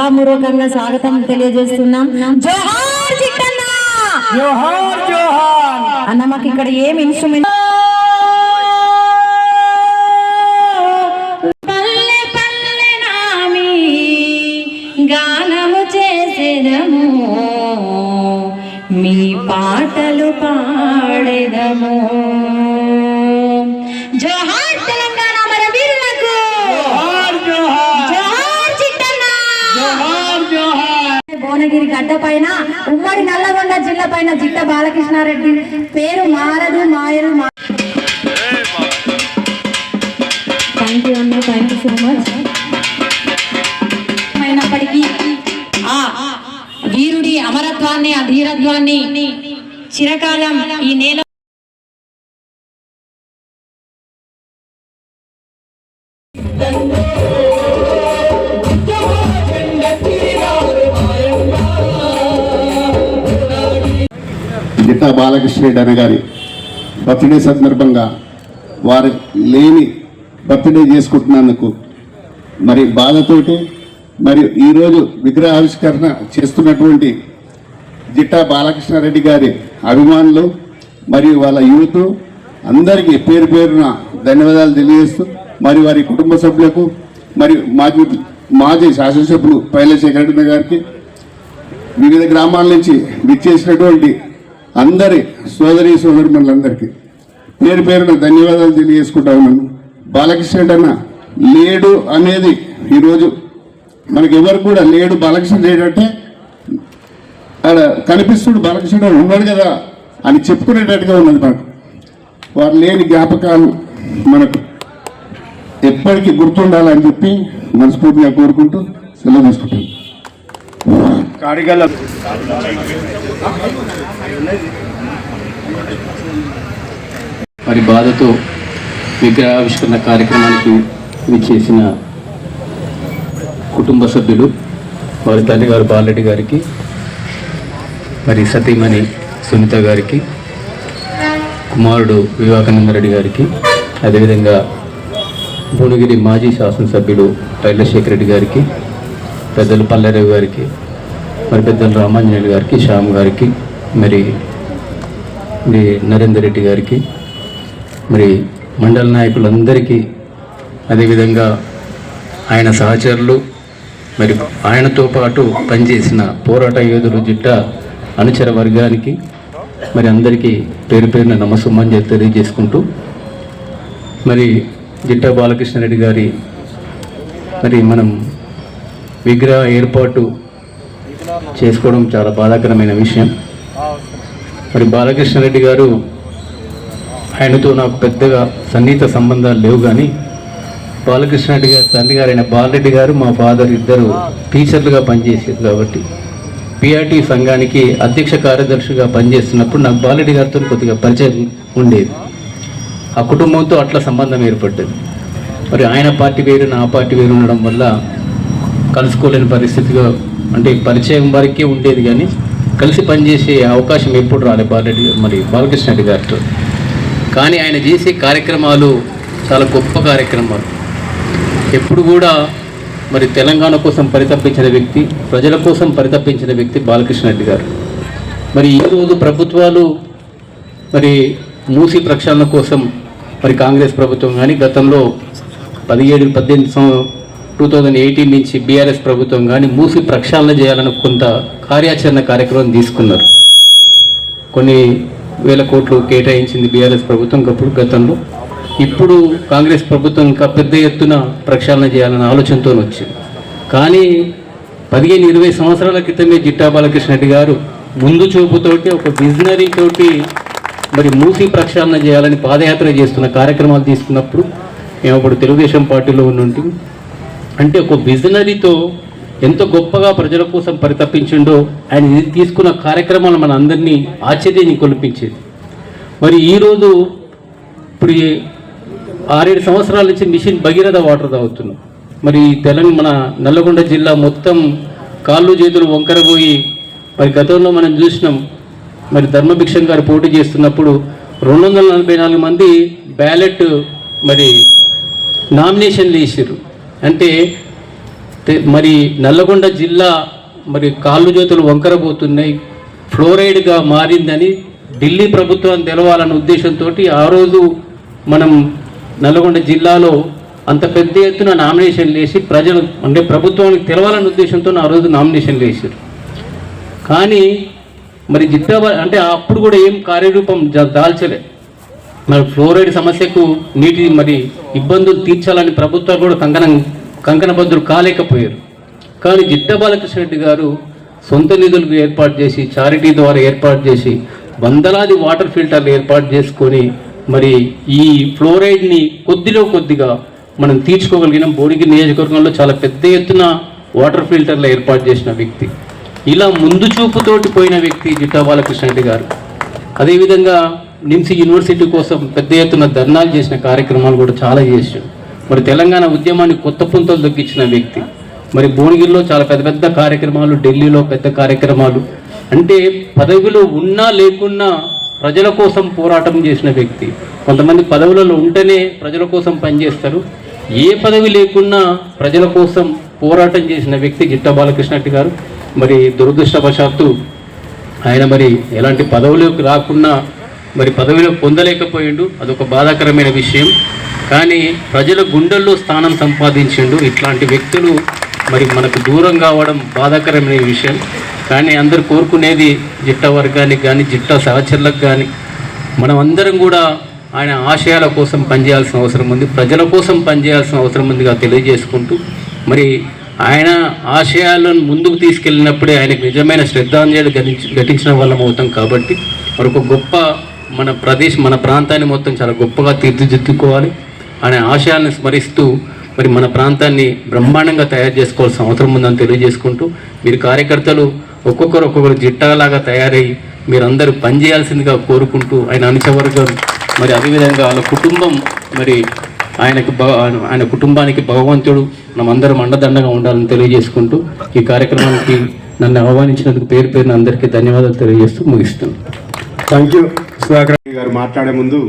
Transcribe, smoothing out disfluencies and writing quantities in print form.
సభాపూర్వకంగా స్వాగతం తెలియజేస్తున్నాం. జోహార్ జిట్టన్న, జోహార్ జోహార్ అన్న. మాకు ఇక్కడ ఏం ఇన్స్ట్రుమెంట్ పల్లె పల్లె నామి గానము చేసేదము, మీ పాటలు పాడేదము. జోహార్ తెలంగాణ మన వీరులకు, జోహార్ జిట్టన్న. భువనగిరి గడ్డ పైన ఉమ్మడి నల్లగొండ జిల్లా పైన జిట్ట బాలకృష్ణారెడ్డి పేరు మారదు మాయలు. థ్యాంక్ యూ అన్న, థ్యాంక్ యూ సో మచ్. అయినప్పటికీ ఆ వీరుడి అమరత్వాన్ని, ఆ ధీరత్వాన్ని చిరకాలం ఈ నేల జిట్టా బాలకృష్ణరెడ్డి అన్న గారి బర్త్డే సందర్భంగా వారు లేని బర్త్డే చేసుకుంటున్నందుకు మరి బాధతోటి మరియు ఈరోజు విగ్రహావిష్కరణ చేస్తున్నటువంటి జిట్టా బాలకృష్ణారెడ్డి గారి అభిమానులు మరియు వాళ్ళ యూత్ అందరికీ పేరు పేరున ధన్యవాదాలు తెలియజేస్తూ మరి వారి కుటుంబ సభ్యులకు మరియు మాజీ శాసనసభ్యులు పైలశేఖర్ రెడ్డి గారికి వివిధ గ్రామాల నుంచి విచ్చేసినటువంటి అందరి సోదరీమణులందరికీ పేరు పేరున ధన్యవాదాలు తెలియజేసుకుంటా ఉన్నాను. బాలకృష్ణ అన్న లేడు అనేది ఈరోజు మనకి ఎవరు కూడా లేడు, బాలకృష్ణ లేడు అంటే ఆడ కనిపిస్తుడు బాలకృష్ణ ఉన్నాడు కదా అని చెప్పుకునేటట్టుగా ఉన్నది. మనకు వారు లేని జ్ఞాపకాలు మనకు ఎప్పటికీ గుర్తుండాలని చెప్పి మనస్ఫూర్తిగా కోరుకుంటూ సెలవు తీసుకుంటాను. మరి బాధతో విగ్రహావిష్కరణ కార్యక్రమానికి విచ్చేసిన కుటుంబ సభ్యులు, వారి తల్లిగారు బాలరెడ్డి గారికి, మరి సతీమణి సునీత గారికి, కుమారుడు వివేకానందరెడ్డి గారికి, అదేవిధంగా భువనగిరి మాజీ శాసనసభ్యుడు పైలశేఖర్ రెడ్డి గారికి, పెద్దలు పల్లెరావు గారికి, మరి పెద్దలు రామాంజనేయులు గారికి, శ్యామ్ గారికి, మరి నరేందర్ రెడ్డి గారికి, మరి మండల నాయకులందరికీ, అదేవిధంగా ఆయన సహచరులు, మరి ఆయనతో పాటు పనిచేసిన పోరాట యోధులు జిట్టా అనుచర వర్గానికి మరి అందరికీ పేరు పేరున నమస్సుమాంజలి తెలియజేసుకుంటూ, మరి జిట్టా బాలకృష్ణారెడ్డి గారి మరి మనం విగ్రహ ఏర్పాటు చేసుకోవడం చాలా బాధాకరమైన విషయం. మరి బాలకృష్ణారెడ్డి గారు, ఆయనతో నాకు పెద్దగా సన్నిహిత సంబంధాలు లేవు, కానీ బాలకృష్ణారెడ్డి గారి తండ్రి గారు అయిన బాలరెడ్డి గారు మా ఫాదర్ ఇద్దరు టీచర్లుగా పనిచేసేది కాబట్టి పిఆర్టీ సంఘానికి అధ్యక్ష కార్యదర్శిగా పనిచేస్తున్నప్పుడు నాకు బాలరెడ్డి గారితో కొద్దిగా పరిచయం ఉండేది. ఆ కుటుంబంతో అట్లా సంబంధం ఏర్పడ్డది. మరి ఆయన పార్టీ వేరు, నా పార్టీ వేరు ఉండడం వల్ల కలుసుకోలేని పరిస్థితిగా, అంటే పరిచయం వరకే ఉండేది కానీ కలిసి పనిచేసే అవకాశం ఎప్పుడు రాలేదు బాలకృష్ణారెడ్డి గారితో. కానీ ఆయన చేసే కార్యక్రమాలు చాలా గొప్ప కార్యక్రమాలు. ఎప్పుడు కూడా మరి తెలంగాణ కోసం పరితపించిన వ్యక్తి, ప్రజల కోసం పరితపించిన వ్యక్తి బాలకృష్ణారెడ్డి గారు. మరి ఈరోజు ప్రభుత్వాలు మరి మూసీ ప్రక్షాళన కోసం మరి కాంగ్రెస్ ప్రభుత్వం కానీ గతంలో 2018 నుంచి బీఆర్ఎస్ ప్రభుత్వం కానీ మూసీ ప్రక్షాళన చేయాలని కొంత కార్యాచరణ కార్యక్రమం తీసుకున్నారు. కొన్ని వేల కోట్లు కేటాయించింది బీఆర్ఎస్ ప్రభుత్వం గతంలో. ఇప్పుడు కాంగ్రెస్ ప్రభుత్వం ఇంకా పెద్ద ఎత్తున ప్రక్షాళన చేయాలన్న ఆలోచనతో వచ్చింది. కానీ 15-20 సంవత్సరాల క్రితమే జిట్టా బాలకృష్ణారెడ్డి గారు ముందు చూపుతోటి, ఒక విజనరీ తోటి మరి మూసీ ప్రక్షాళన చేయాలని పాదయాత్ర చేస్తున్న కార్యక్రమాలు తీసుకున్నప్పుడు మేము అప్పుడు తెలుగుదేశం పార్టీలో ఉన్నట్టు, అంటే ఒక విజనరీతో ఎంత గొప్పగా ప్రజల కోసం పరితపించిండో ఆయన తీసుకున్న కార్యక్రమాలు మన అందరినీ ఆశ్చర్యాన్ని కొలిపించేది. మరి ఈరోజు ఇప్పుడు 6-7 సంవత్సరాల నుంచి మిషన్ భగీరథ వాటర్ తాగుతున్నాం. మరి మన నల్లగొండ జిల్లా మొత్తం కాళ్ళు చేతులు వంకరపోయి, మరి గతంలో మనం చూసినాం, మరి ధర్మభిక్షం గారు పోటీ చేస్తున్నప్పుడు 244 మంది బ్యాలెట్ మరి నామినేషన్లు వేసారు. అంటే మరి నల్లగొండ జిల్లా మరి కాళ్ళు చేతులు వంకరబోతున్నాయి, ఫ్లోరైడ్గా మారిందని ఢిల్లీ ప్రభుత్వాన్ని తెలవాలన్న ఉద్దేశంతో ఆ రోజు మనం నల్లగొండ జిల్లాలో అంత పెద్ద ఎత్తున నామినేషన్లు వేసి ప్రజలు అంటే ప్రభుత్వానికి తెలవాలన్న ఉద్దేశంతో ఆ రోజు నామినేషన్లు వేసారు. కానీ మరి అంటే అప్పుడు కూడా ఏం కార్యరూపం దాల్చలే. మరి ఫ్లోరైడ్ సమస్యకు నీటి మరి ఇబ్బందులు తీర్చాలని ప్రభుత్వాలు కూడా కంకణబద్ధులు కాలేకపోయారు. కానీ జిట్టా బాలకృష్ణ రెడ్డి గారు సొంత నిధులకు ఏర్పాటు చేసి, చారిటీ ద్వారా ఏర్పాటు చేసి, వందలాది వాటర్ ఫిల్టర్లు ఏర్పాటు చేసుకొని మరి ఈ ఫ్లోరైడ్ని కొద్దిగా మనం తీర్చుకోగలిగిన భువనగిరి నియోజకవర్గంలో చాలా పెద్ద ఎత్తున వాటర్ ఫిల్టర్లు ఏర్పాటు చేసిన వ్యక్తి. ఇలా ముందు చూపుతోటి పోయిన వ్యక్తి జిట్టా బాలకృష్ణ రెడ్డి గారు. అదేవిధంగా నిమ్స్ యూనివర్సిటీ కోసం పెద్ద ఎత్తున ధర్నాలు చేసిన కార్యక్రమాలు కూడా చాలా చేశారు. మరి తెలంగాణ ఉద్యమాన్ని కొత్త పుంతలు దొక్కించిన వ్యక్తి. మరి భువనగిరిలో చాలా పెద్ద కార్యక్రమాలు, ఢిల్లీలో పెద్ద కార్యక్రమాలు, అంటే పదవిలో ఉన్నా లేకున్నా ప్రజల కోసం పోరాటం చేసిన వ్యక్తి. కొంతమంది పదవులలో ఉంటేనే ప్రజల కోసం పనిచేస్తారు, ఏ పదవి లేకున్నా ప్రజల కోసం పోరాటం చేసిన వ్యక్తి జిట్టా బాలకృష్ణ రెడ్డి గారు. మరి దురదృష్టవశాత్తు ఆయన మరి ఎలాంటి పదవులకు రాకుండా మరి పదవిలో పొందలేకపోయిండు, అదొక బాధాకరమైన విషయం. కానీ ప్రజల గుండెల్లో స్థానం సంపాదించిండు. ఇట్లాంటి వ్యక్తులు మరి మనకు దూరం కావడం బాధాకరమైన విషయం. కానీ అందరు కోరుకునేది జిట్టా వర్గానికి కానీ జిట్టా సహచరులకు కానీ మనం అందరం కూడా ఆయన ఆశయాల కోసం పనిచేయాల్సిన అవసరం ఉంది, ప్రజల కోసం పనిచేయాల్సిన అవసరం ఉందిగా తెలియజేసుకుంటూ, మరి ఆయన ఆశయాలను ముందుకు తీసుకెళ్ళినప్పుడే ఆయనకు నిజమైన శ్రద్ధాంజలి ఘటించిన వాళ్ళం అవుతాం. కాబట్టి మరొక గొప్ప మన ప్రాంతాన్ని మొత్తం చాలా గొప్పగా తీర్చిదిద్దుకోవాలి. ఆయన ఆశయాలను స్మరిస్తూ మరి మన ప్రాంతాన్ని బ్రహ్మాండంగా తయారు చేసుకోవాల్సిన అవసరం ఉందని తెలియజేసుకుంటూ, మీరు కార్యకర్తలు ఒక్కొక్కరు జిట్టాలాగా తయారై మీరందరూ పనిచేయాల్సిందిగా కోరుకుంటూ, ఆయన అనుచవర్గం మరి అదేవిధంగా వాళ్ళ కుటుంబం మరి ఆయన కుటుంబానికి భగవంతుడు మనమందరం అండదండగా ఉండాలని తెలియజేసుకుంటూ ఈ కార్యక్రమానికి నన్ను ఆహ్వానించినందుకు పేరున అందరికీ ధన్యవాదాలు తెలియజేస్తూ ముగిస్తున్నాను. Thank you. సుధాకర్ గారు మాట్లాడే ముందు